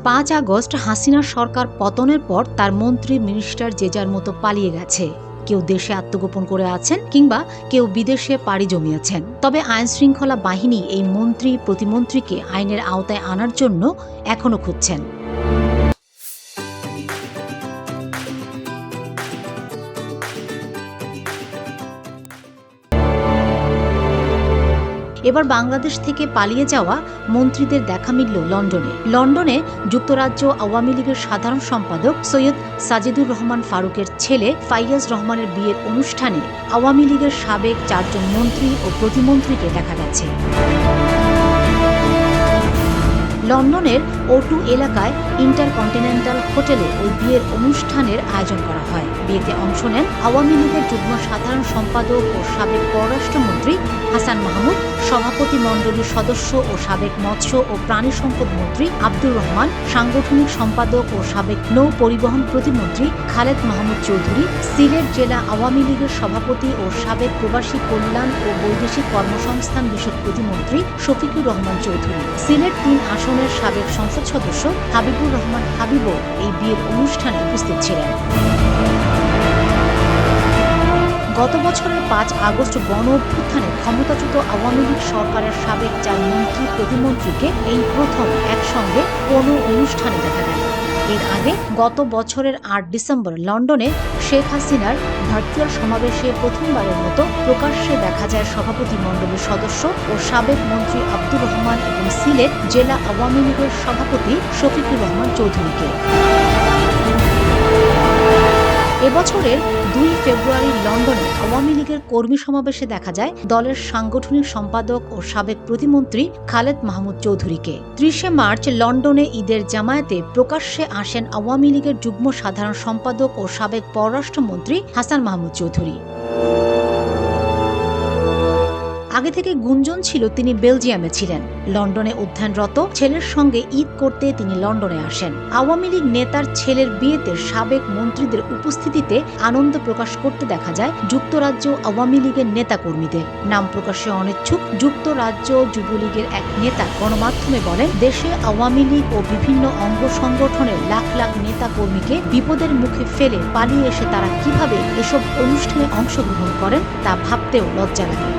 5 August হাসিনার সরকার পতনের পর তার মন্ত্রী মিনিস্টার যে যার মতো পালিয়ে গেছে। কেউ দেশে আত্মগোপন করে আছেন কিংবা কেউ বিদেশে পাড়ি জমিয়েছেন। তবে আইনশৃঙ্খলা বাহিনী এই মন্ত্রী প্রতিমন্ত্রীকে আইনের আওতায় আনার জন্য এখনো খুঁজছেন। এবার বাংলাদেশ থেকে পালিয়ে যাওয়া মন্ত্রীদের দেখা মিলল লন্ডনে যুক্তরাজ্য আওয়ামী লীগের সাধারণ সম্পাদক সৈয়দ সাজিদুর রহমান ফারুকের ছেলে ফাইয়াজ রহমানের বিয়ের অনুষ্ঠানে আওয়ামী লীগের সাবেক 4 জন মন্ত্রী ও প্রতিমন্ত্রীকে দেখা গেছে। লন্ডনের O2 এলাকায় ইন্টারকন্টিনেন্টাল হোটেলে ওই বিয়ের অনুষ্ঠানের আয়োজন করা হয়। বিয়েতে অংশ নেন আওয়ামী লীগের যুগ্ম সাধারণ সম্পাদক ও সাবেক পররাষ্ট্রমন্ত্রী হাসান মাহমুদ, সভাপতি মণ্ডলীর সদস্য ও সাবেক মৎস্য ও প্রাণী সম্পদ মন্ত্রী আব্দুর রহমান, সাংগঠনিক সম্পাদক ও সাবেক নৌ পরিবহন প্রতিমন্ত্রী খালেদ মাহমুদ চৌধুরী, সিলেট জেলা আওয়ামী লীগের সভাপতি ও সাবেক প্রবাসী কল্যাণ ও বৈদেশিক কর্মসংস্থান বিষয়ক প্রতিমন্ত্রী শফিকুর রহমান চৌধুরী, সিলেট 3 আসনের সাবেক সংসদ সদস্য হাবিবুর রহমান হাবিবও এই বিয়ের অনুষ্ঠানে উপস্থিত ছিলেন। গত বছরের 5 আগস্ট গণ অভ্যুত্থানে ক্ষমতাচ্যুত আওয়ামী লীগ সরকারের সাবেক 4 মন্ত্রী প্রতিমন্ত্রীকে এই প্রথম একসঙ্গে কোনো অনুষ্ঠানে দেখা গেল। এর আগে গত বছরের 8 ডিসেম্বর লন্ডনে শেখ হাসিনার ভার্চুয়াল সমাবেশে প্রথমবারের মতো প্রকাশ্যে দেখা যায় সভাপতি মণ্ডলীর সদস্য ও সাবেক মন্ত্রী আব্দুর রহমান এবং সিলেট জেলা আওয়ামী লীগের সভাপতি শফিকুর রহমান চৌধুরীকে। এবছরের 2 ফেব্রুয়ারি লন্ডনে আওয়ামী লীগের কর্মী সমাবেশে দেখা যায় দলের সাংগঠনিক সম্পাদক ও সাবেক প্রতিমন্ত্রী খালেদ মাহমুদ চৌধুরীকে। 30 মার্চ লন্ডনে ঈদের জামায়াতে প্রকাশ্যে আসেন আওয়ামী লীগের যুগ্ম সাধারণ সম্পাদক ও সাবেক পররাষ্ট্রমন্ত্রী হাসান মাহমুদ চৌধুরী। আগে থেকে গুঞ্জন ছিল তিনি বেলজিয়ামে ছিলেন। লন্ডনে অধ্যয়নরত ছেলের সঙ্গে ঈদ করতে তিনি লন্ডনে আসেন। আওয়ামী লীগ নেতার ছেলের বিয়েতে সাবেক মন্ত্রীদের উপস্থিতিতে আনন্দ প্রকাশ করতে দেখা যায় যুক্তরাজ্য আওয়ামী লীগের নেতাকর্মীদের। নাম প্রকাশে অনিচ্ছুক যুক্তরাজ্য যুবলীগের এক নেতা গণমাধ্যমে বলেন, দেশে আওয়ামী লীগ ও বিভিন্ন অঙ্গ সংগঠনের লাখ লাখ নেতাকর্মীকে বিপদের মুখে ফেলে পালিয়ে এসে তারা কিভাবে এসব অনুষ্ঠানে অংশগ্রহণ করেন তা ভাবতেও লজ্জা লাগে।